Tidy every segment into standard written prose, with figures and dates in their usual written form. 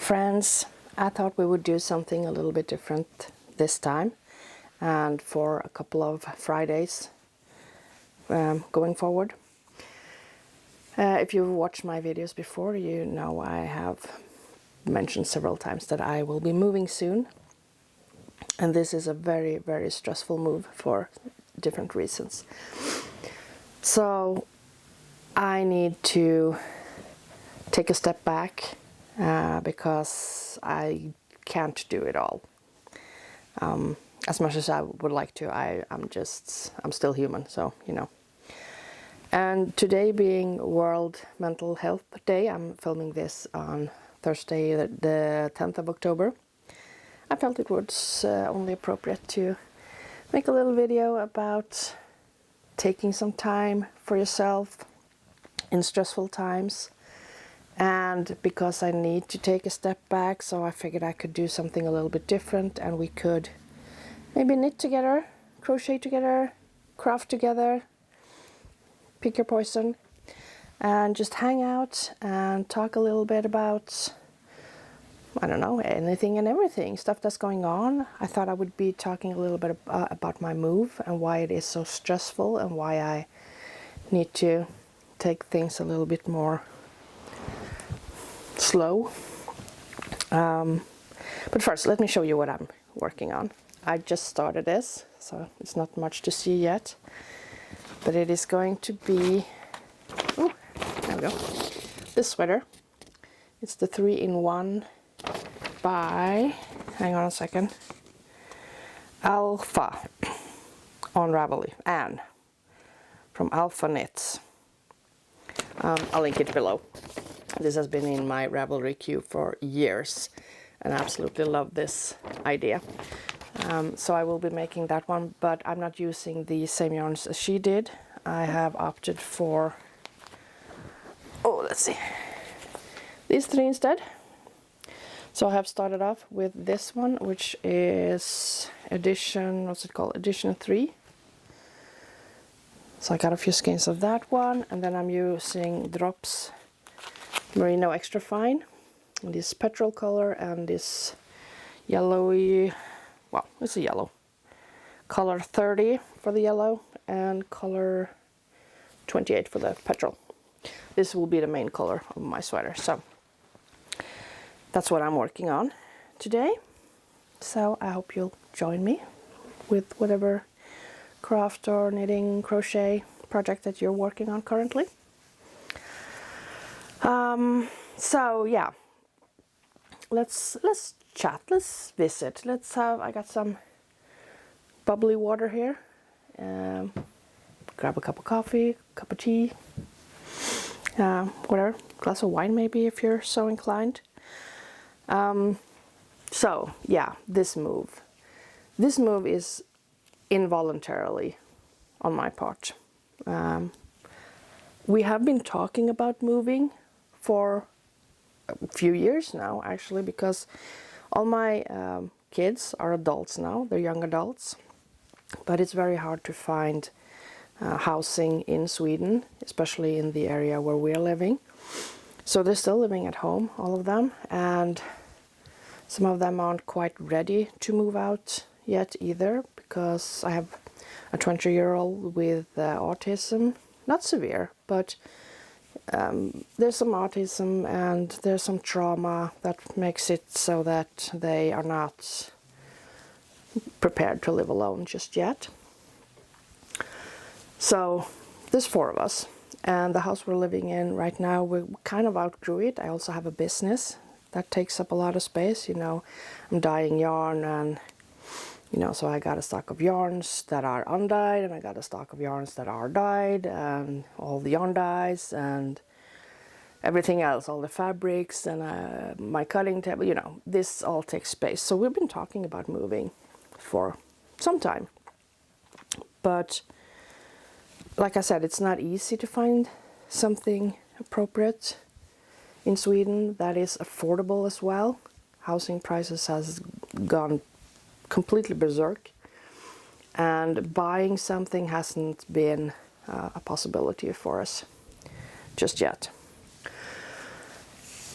friends, I thought we would do something a little bit different this time, and for a couple of Fridays going forward. If you've watched my videos before, you know I have mentioned several times that I will be moving soon, and this is a very, very stressful move for different reasons. So I need to take a step back because I can't do it all. As much as I would like to, I'm still human, so you know. And today being World Mental Health Day, I'm filming this on Thursday, the 10th of October. I felt it was only appropriate to make a little video about taking some time for yourself in stressful times. And because I need to take a step back, so I figured I could do something a little bit different, and we could maybe knit together, crochet together, craft together, pick your poison, and just hang out and talk a little bit about, I don't know, anything and everything, stuff that's going on. I thought I would be talking a little bit about my move and why it is so stressful and why I need to take things a little bit more slow. But first, let me show you what I'm working on. I just started this, so it's not much to see yet. But it is going to be, oh, there we go, this sweater. It's the 3-in-1 by, hang on a second, Alpha on Ravelry, Anne from Alpha Knits. I'll link it below. This has been in my Ravelry queue for years, and I absolutely love this idea. So I will be making that one, but I'm not using the same yarns as she did. I have opted for, let's see, these three instead. So I have started off with this one, which is edition, what's it called, edition 3. So I got a few skeins of that one, and then I'm using Drops Merino Extra Fine, this petrol color and this yellowy, well, it's a yellow, color 30 for the yellow and color 28 for the petrol. This will be the main color of my sweater, so that's what I'm working on today. So I hope you'll join me with whatever craft or knitting, crochet project that you're working on currently. So yeah, let's chat, let's visit, I got some bubbly water here. Grab a cup of coffee, cup of tea, whatever, glass of wine maybe if you're so inclined. So yeah, this move is involuntarily on my part. We have been talking about moving for a few years now, actually, because all my kids are adults now, they're young adults, but it's very hard to find housing in Sweden, especially in the area where we're living. So they're still living at home, all of them, and some of them aren't quite ready to move out yet either, because I have a 20-year-old with autism, not severe, but there's some autism and there's some trauma that makes it so that they are not prepared to live alone just yet. So there's 4 of us, and the house we're living in right now, we kind of outgrew it. I also have a business that takes up a lot of space, you know. I'm dyeing yarn, and you know, so I got a stock of yarns that are undyed, and I got a stock of yarns that are dyed, and all the yarn dyes and everything else, all the fabrics, and my cutting table, you know, this all takes space. So we've been talking about moving for some time, but like I said, it's not easy to find something appropriate in Sweden that is affordable as well. Housing prices has gone completely berserk, and buying something hasn't been a possibility for us just yet.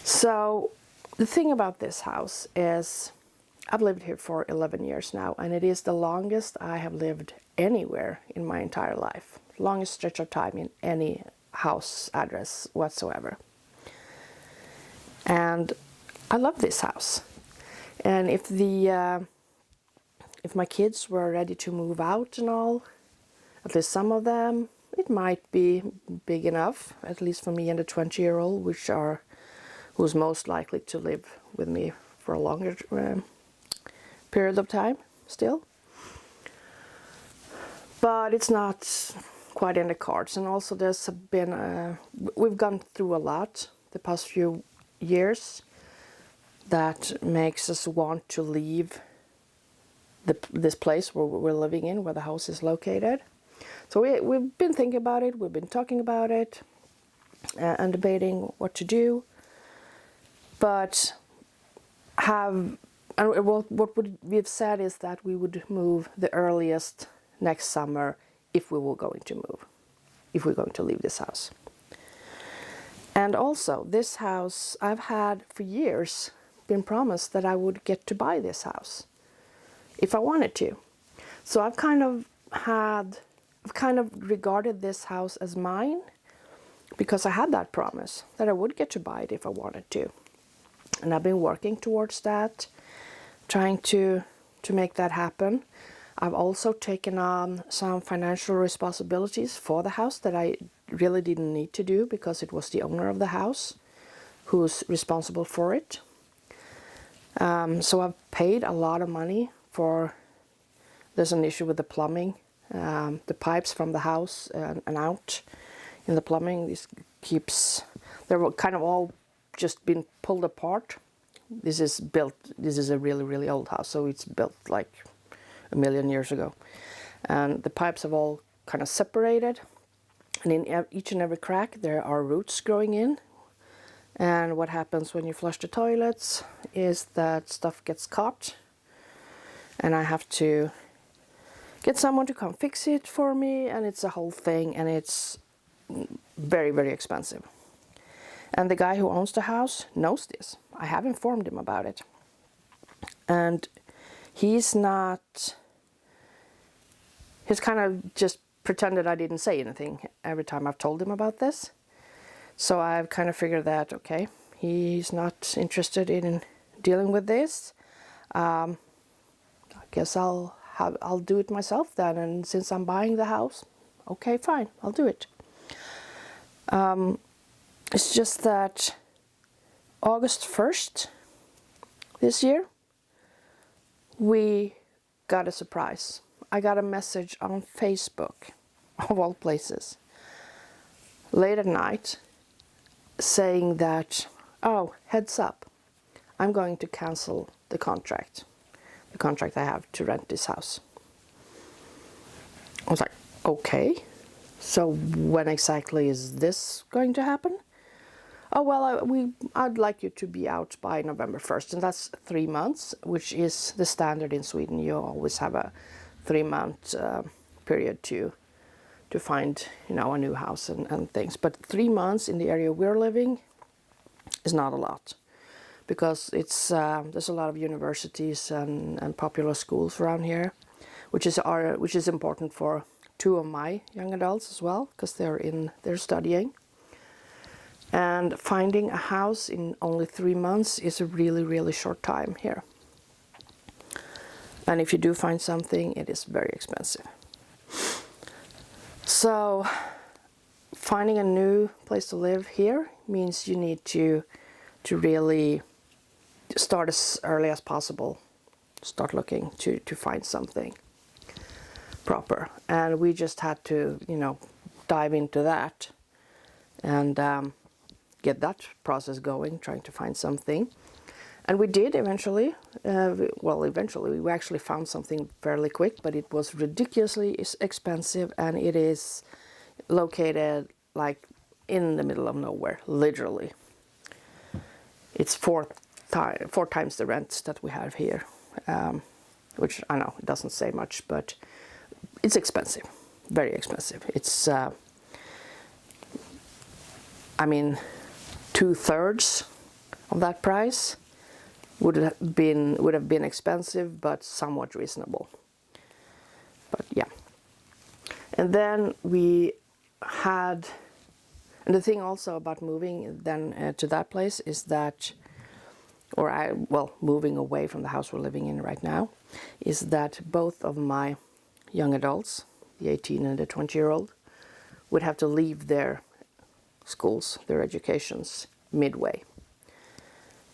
So the thing about this house is I've lived here for 11 years now, and it is the longest I have lived anywhere in my entire life. Longest stretch of time in any house address whatsoever. And I love this house. And if my kids were ready to move out and all, at least some of them, it might be big enough, at least for me and the 20-year-old, who's most likely to live with me for a longer period of time still. But it's not quite in the cards. And also there's been, we've gone through a lot the past few years that makes us want to leave this place where we're living in, where the house is located. So we've been thinking about it, we've been talking about it, and debating what to do. But what we've said is that we would move the earliest next summer if we were going to move, if we're going to leave this house. And also, this house, I've had for years been promised that I would get to buy this house if I wanted to. So I've kind of regarded this house as mine because I had that promise that I would get to buy it if I wanted to. And I've been working towards that, trying to make that happen. I've also taken on some financial responsibilities for the house that I really didn't need to do because it was the owner of the house who's responsible for it. So I've paid a lot of money for, there's an issue with the plumbing, the pipes from the house and out in the plumbing. They're kind of all just been pulled apart. This is a really, really old house, so it's built like a million years ago. And the pipes have all kind of separated, and in each and every crack there are roots growing in. And what happens when you flush the toilets is that stuff gets caught, and I have to get someone to come fix it for me, and it's a whole thing, and it's very, very expensive. And the guy who owns the house knows this. I have informed him about it. And he's kind of just pretended I didn't say anything every time I've told him about this. So I've kind of figured that, okay, he's not interested in dealing with this. I guess I'll do it myself then. And since I'm buying the house, okay, fine, I'll do it. It's just that August 1st this year, we got a surprise. I got a message on Facebook, of all places, late at night, saying that, oh, heads up, I'm going to cancel the contract I have to rent this house. I was like, okay, so when exactly is this going to happen? Oh, well, I'd like you to be out by November 1st, and that's 3 months, which is the standard in Sweden. You always have a 3-month period to find, a new house and things. But 3 months in the area we're living is not a lot, because there's a lot of universities and popular schools around here, which is important for 2 of my young adults as well, because they're studying. And finding a house in only 3 months is a really, really short time here. And if you do find something, it is very expensive. So finding a new place to live here means you need to really start as early as possible. Start looking to find something proper. And we just had to, dive into that and get that process going, trying to find something. And we did eventually. Eventually we actually found something fairly quick, but it was ridiculously expensive, and it is located like in the middle of nowhere, literally. It's 4 times the rent that we have here, which I know it doesn't say much, but it's expensive, very expensive. It's 2/3 of that price would have been expensive, but somewhat reasonable. But yeah. And then we had, and the thing also about moving then to that place is that, moving away from the house we're living in right now, is that both of my young adults, the 18 and the 20-year-old, would have to leave their schools, their educations, midway.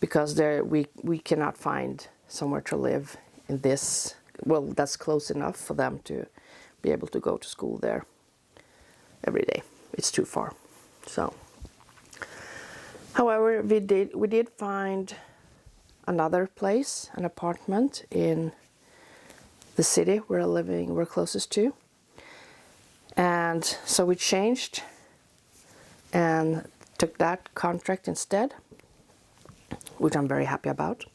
Because we cannot find somewhere to live in this, that's close enough for them to be able to go to school there every day. It's too far. So, however, we did find another place, an apartment in the city we're closest to. And so we changed and took that contract instead, which I'm very happy about.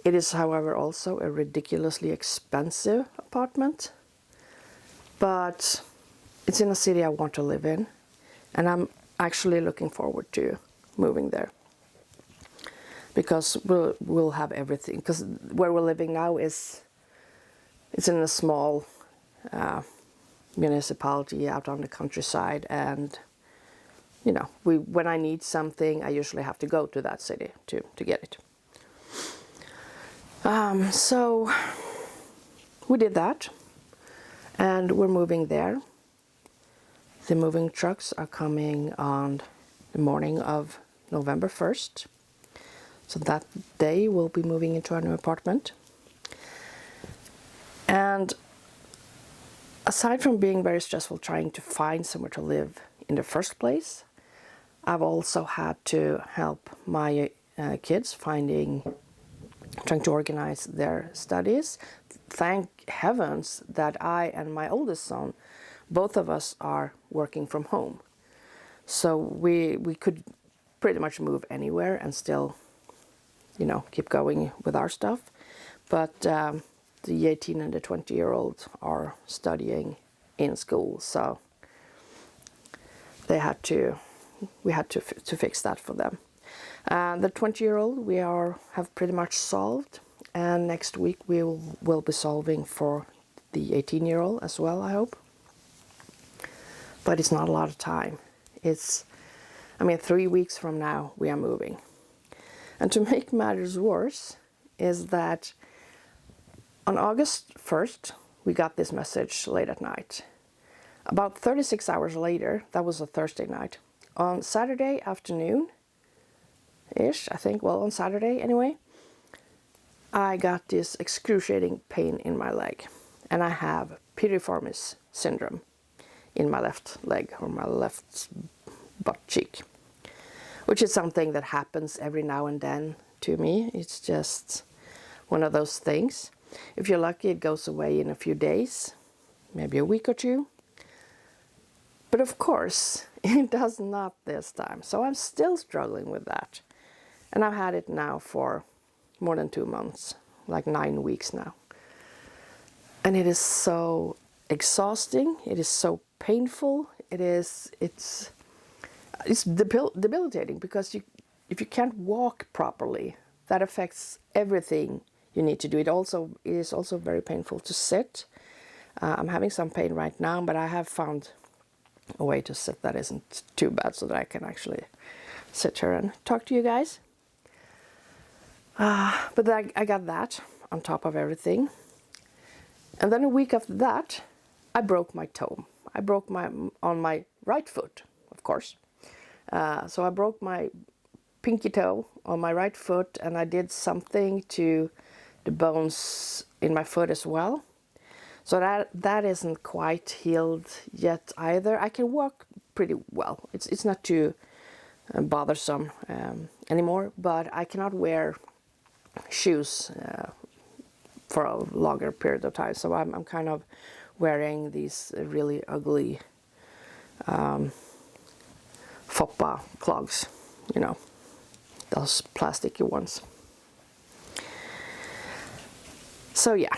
It is, however, also a ridiculously expensive apartment, but it's in a city I want to live in, and I'm actually looking forward to moving there, because we'll have everything. Because where we're living now it's in a small municipality out on the countryside, and you know, when I need something, I usually have to go to that city to get it. So we did that, and we're moving there. The moving trucks are coming on the morning of November 1st. So that day we'll be moving into our new apartment. And aside from being very stressful trying to find somewhere to live in the first place, I've also had to help my kids trying to organize their studies. Thank heavens that I and my oldest son, both of us, are working from home. So we could pretty much move anywhere and still, you know, keep going with our stuff. But the 18 and the 20-year-olds are studying in school, so we had to fix that for them. The 20-year-old we have pretty much solved, and next week we will be solving for the 18-year-old as well, I hope. But it's not a lot of time. 3 weeks from now we are moving. And to make matters worse is that on August 1st we got this message late at night. About 36 hours later, that was a Thursday night, on Saturday afternoon-ish, I think, on Saturday anyway, I got this excruciating pain in my leg. And I have piriformis syndrome in my left leg, or my left butt cheek, which is something that happens every now and then to me. It's just one of those things. If you're lucky, it goes away in a few days, maybe a week or two. But of course, it does not this time. So I'm still struggling with that. And I've had it now for more than 2 months, like 9 weeks now. And it is so exhausting. It is so painful. It's debilitating, because if you can't walk properly, that affects everything you need to do. It is also very painful to sit. I'm having some pain right now, but I have found a way to sit that isn't too bad, so that I can actually sit here and talk to you guys. But I got that on top of everything. And then a week after that, I broke my toe. I broke on my right foot, of course. So I broke my pinky toe on my right foot, and I did something to the bones in my foot as well. So that isn't quite healed yet either. I can walk pretty well. It's not too bothersome anymore, but I cannot wear shoes for a longer period of time. So I'm kind of wearing these really ugly Foppa clogs, you know, those plasticky ones. So yeah.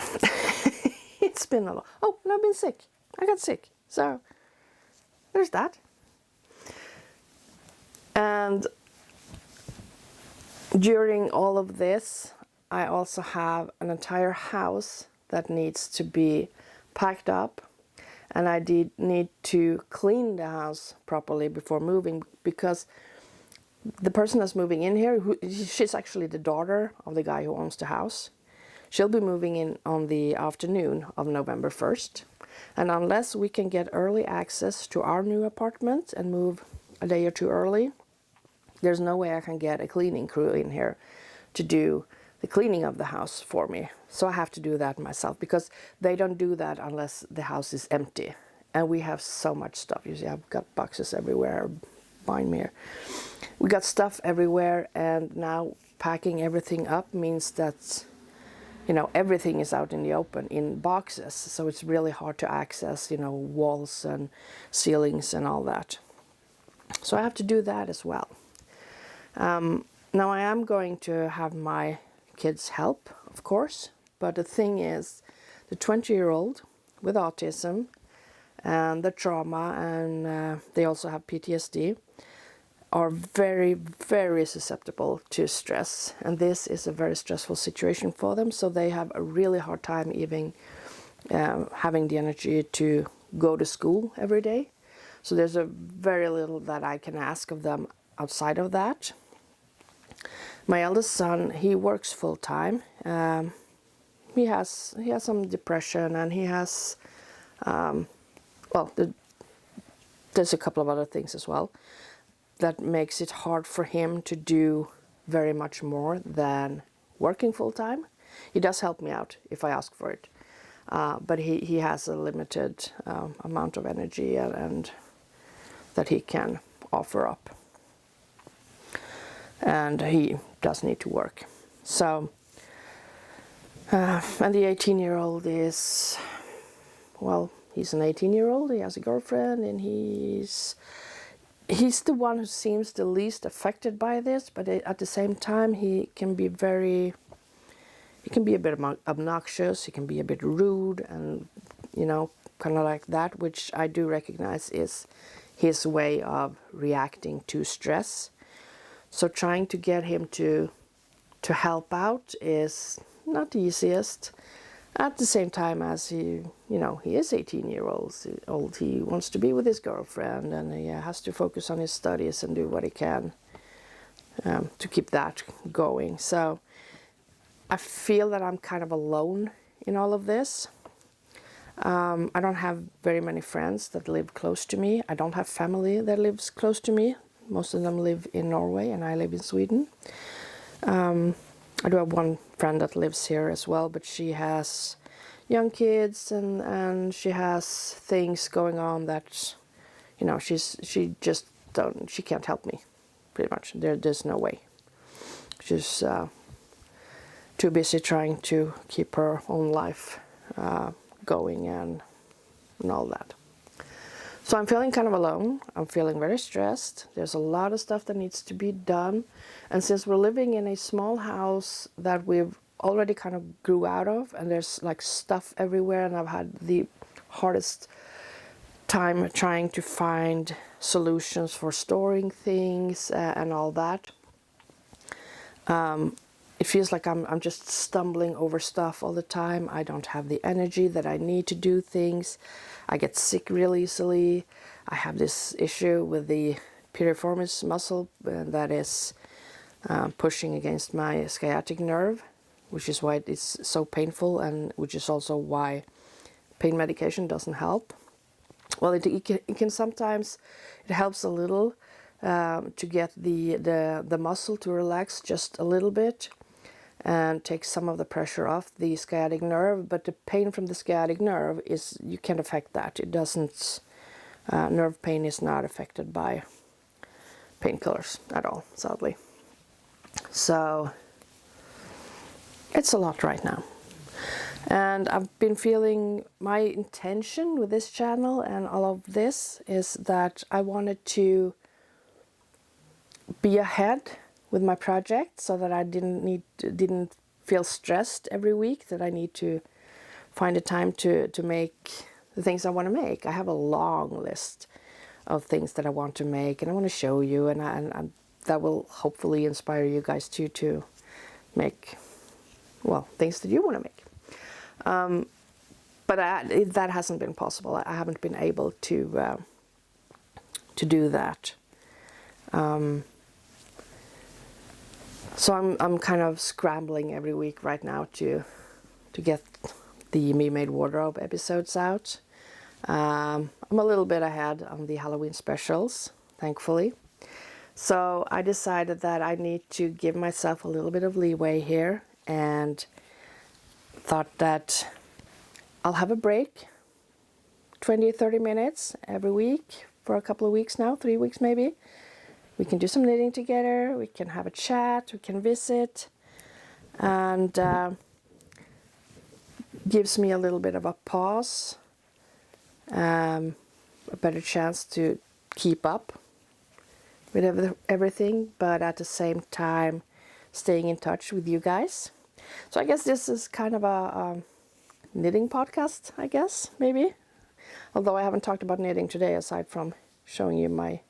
It's been a lot. Oh, and I've been sick. I got sick. So there's that. And during all of this, I also have an entire house that needs to be packed up, and I need to clean the house properly before moving, because the person that's moving in here, she's actually the daughter of the guy who owns the house. She'll be moving in on the afternoon of November 1st. And unless we can get early access to our new apartment and move a day or two early, there's no way I can get a cleaning crew in here to do the cleaning of the house for me. So I have to do that myself, because they don't do that unless the house is empty. And we have so much stuff. You see, I've got boxes everywhere behind me here. We got stuff everywhere, and now packing everything up means that, you know, everything is out in the open in boxes. So it's really hard to access, you know, walls and ceilings and all that. So I have to do that as well. Now I am going to have my kids help, of course, but the thing is, the 20-year-old with autism and the trauma, and they also have PTSD, are very, very susceptible to stress, and this is a very stressful situation for them, so they have a really hard time even having the energy to go to school every day. So there's a very little that I can ask of them outside of that. My eldest son, he works full-time. He has some depression, and he has there's a couple of other things as well that makes it hard for him to do very much more than working full-time. He does help me out if I ask for it, but he has a limited amount of energy and that he can offer up, and he does need to work. So and the 18-year-old is, well, he's an 18-year-old, he has a girlfriend, and he's the one who seems the least affected by this, but at the same time he can be a bit obnoxious, he can be a bit rude, and, you know, kind of like that, which I do recognize is his way of reacting to stress. So trying to get him to help out is not the easiest. At the same time as he is 18 years old, he wants to be with his girlfriend, and he has to focus on his studies and do what he can to keep that going. So I feel that I'm kind of alone in all of this. I don't have very many friends that live close to me. I don't have family that lives close to me. Most of them live in Norway, and I live in Sweden. I do have one friend that lives here as well, but she has young kids, and she has things going on that, you know, she can't help me, pretty much. There's no way. She's too busy trying to keep her own life going and all that. So I'm feeling kind of alone. I'm feeling very stressed. There's a lot of stuff that needs to be done. And since we're living in a small house that we've already kind of grew out of, and there's like stuff everywhere, and I've had the hardest time trying to find solutions for storing things and all that. It feels like I'm just stumbling over stuff all the time. I don't have the energy that I need to do things. I get sick real easily. I have this issue with the piriformis muscle that is pushing against my sciatic nerve, which is why it's so painful, and which is also why pain medication doesn't help. Well, it can sometimes, it helps a little to get the muscle to relax just a little bit and take some of the pressure off the sciatic nerve, but the pain from the sciatic nerve you can't affect that. It doesn't, nerve pain is not affected by painkillers at all, sadly. So it's a lot right now. And I've been feeling, my intention with this channel and all of this is that I wanted to be ahead with my project, so that I didn't feel stressed every week that I need to find a time to make the things I want to make. I have a long list of things that I want to make, and I want to show you, and that will hopefully inspire you guys too, to make well, things that you want to make. But that hasn't been possible. I haven't been able to do that. So I'm kind of scrambling every week right now to get the Me Made Wardrobe episodes out. I'm a little bit ahead on the Halloween specials, thankfully. So I decided that I need to give myself a little bit of leeway here, and thought that I'll have a break, 20 or 30 minutes every week for a couple of weeks now, 3 weeks maybe. We can do some knitting together, we can have a chat, we can visit, and gives me a little bit of a pause, a better chance to keep up with everything, but at the same time staying in touch with you guys. So I guess this is kind of a knitting podcast, I guess, maybe. Although I haven't talked about knitting today, aside from showing you my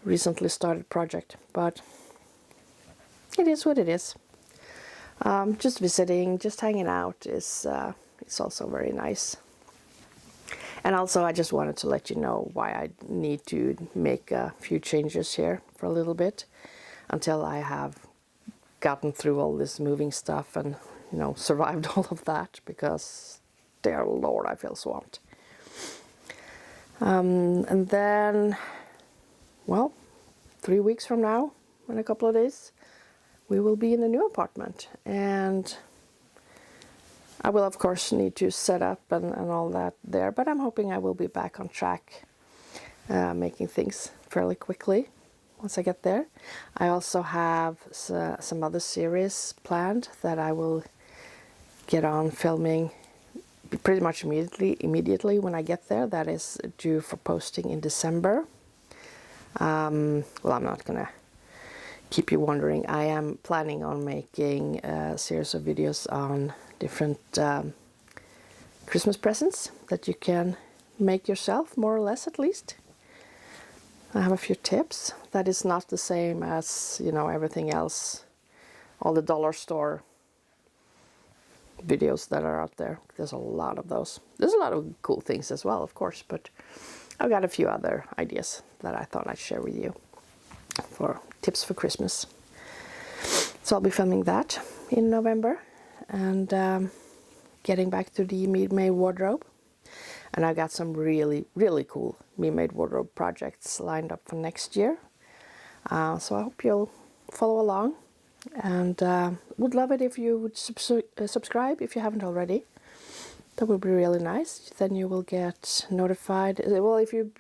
recently started project. But it is what it is. Just visiting, just hanging out is also very nice. And also I just wanted to let you know why I need to make a few changes here for a little bit until I have gotten through all this moving stuff and, you know, survived all of that, because dear Lord, I feel swamped. And then, well, 3 weeks from now, in a couple of days, we will be in a new apartment, and I will of course need to set up and all that there, but I'm hoping I will be back on track, making things fairly quickly once I get there. I also have some other series planned that I will get on filming pretty much immediately when I get there. That is due for posting in December. Well, I'm not gonna keep you wondering. I am planning on making a series of videos on different Christmas presents that you can make yourself, more or less at least. I have a few tips. That is not the same as, you know, everything else, all the dollar store videos that are out there. There's a lot of those. There's a lot of cool things as well, of course, but I've got a few other ideas that I thought I'd share with you for tips for Christmas. So I'll be filming that in November, and getting back to the Me Made Wardrobe. And I've got some really, really cool Me Made Wardrobe projects lined up for next year. So I hope you'll follow along, and would love it if you would subscribe if you haven't already. That would be really nice. Then you will get notified. Well, if you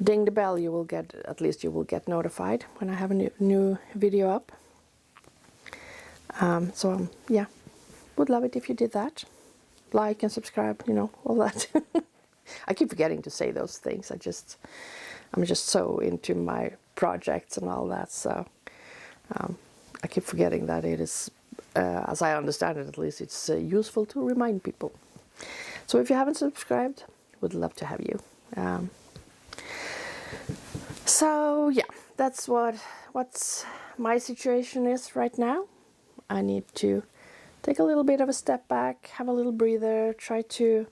ding the bell, you will get notified when I have a new video up. Yeah, would love it if you did that. Like and subscribe, you know, all that. I keep forgetting to say those things. I'm just so into my projects and all that, so I keep forgetting that it is, as I understand it at least, it's useful to remind people. So if you haven't subscribed, would love to have you. So yeah, that's what's my situation is right now. I need to take a little bit of a step back, have a little breather, try to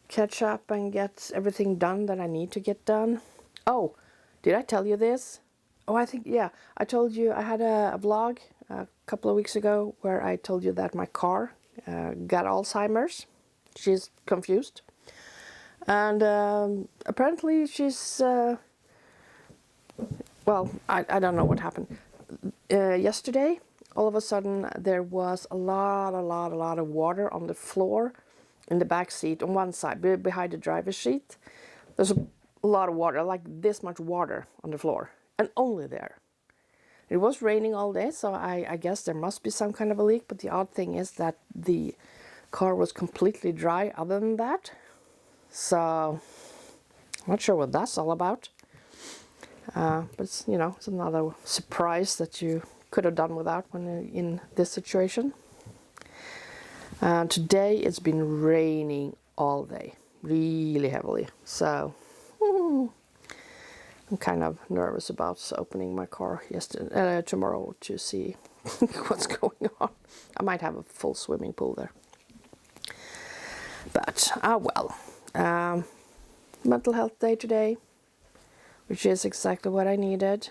catch up and get everything done that I need to get done. Oh, did I tell you this? Oh, I think, yeah, I told you I had a vlog a couple of weeks ago where I told you that my car got Alzheimer's. She's confused. And apparently she's, well, I don't know what happened. Yesterday, all of a sudden, there was a lot of water on the floor in the back seat on one side, behind the driver's seat. There's a lot of water, like this much water on the floor, and only there. It was raining all day, so I guess there must be some kind of a leak, but the odd thing is that the car was completely dry other than that. So, I'm not sure what that's all about. But it's, you know, it's another surprise that you could have done without when you're in this situation. Today it's been raining all day, really heavily. So I'm kind of nervous about opening my car tomorrow to see what's going on. I might have a full swimming pool there. But, well. Mental health day today, which is exactly what I needed.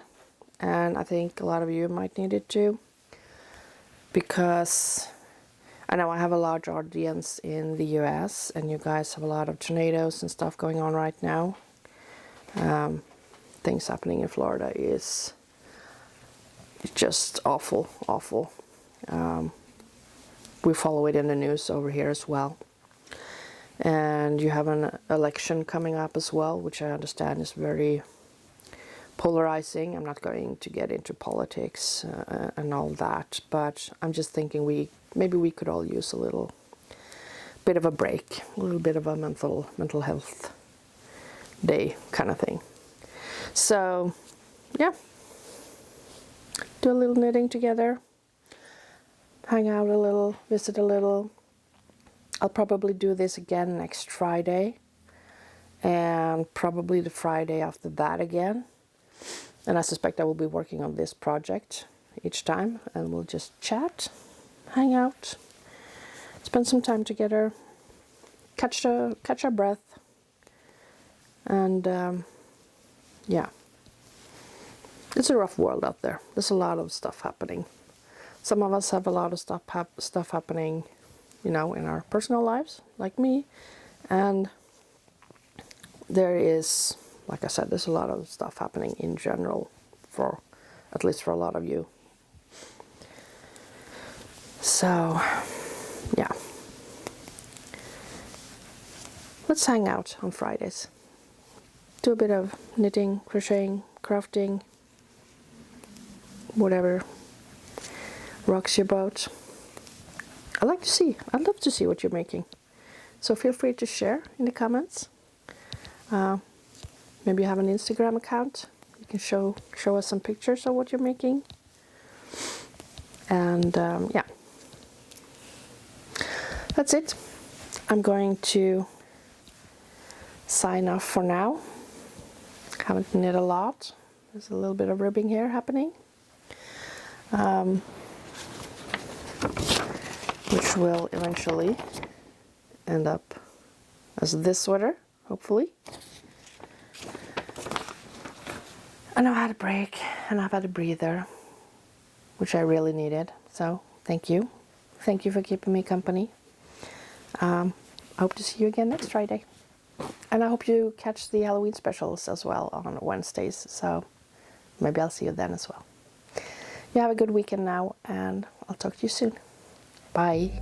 And I think a lot of you might need it too. Because I know I have a large audience in the US, and you guys have a lot of tornadoes and stuff going on right now. Things happening in Florida is just awful, awful. We follow it in the news over here as well. And you have an election coming up as well, which I understand is very polarizing. I'm not going to get into politics and all that, but I'm just thinking maybe we could all use a little bit of a break, a little bit of a mental health day kind of thing. So, yeah, do a little knitting together, hang out a little, visit a little. I'll probably do this again next Friday, and probably the Friday after that again. And I suspect I will be working on this project each time, and we'll just chat, hang out, spend some time together, catch our breath, and yeah. It's a rough world out there. There's a lot of stuff happening. Some of us have a lot of stuff happening, you know, in our personal lives, like me. And there is, like I said, there's a lot of stuff happening in general, at least for a lot of you. So, yeah. Let's hang out on Fridays. Do a bit of knitting, crocheting, crafting, whatever rocks your boat. I'd love to see what you're making. So feel free to share in the comments. Maybe you have an Instagram account. You can show us some pictures of what you're making. And yeah, that's it. I'm going to sign off for now. Haven't knit a lot. There's a little bit of ribbing here happening. Which will eventually end up as this sweater, hopefully. And I've had a break, and I've had a breather, which I really needed. So thank you. Thank you for keeping me company. I hope to see you again next Friday. And I hope you catch the Halloween specials as well on Wednesdays. So maybe I'll see you then as well. You have a good weekend now, and I'll talk to you soon. Bye.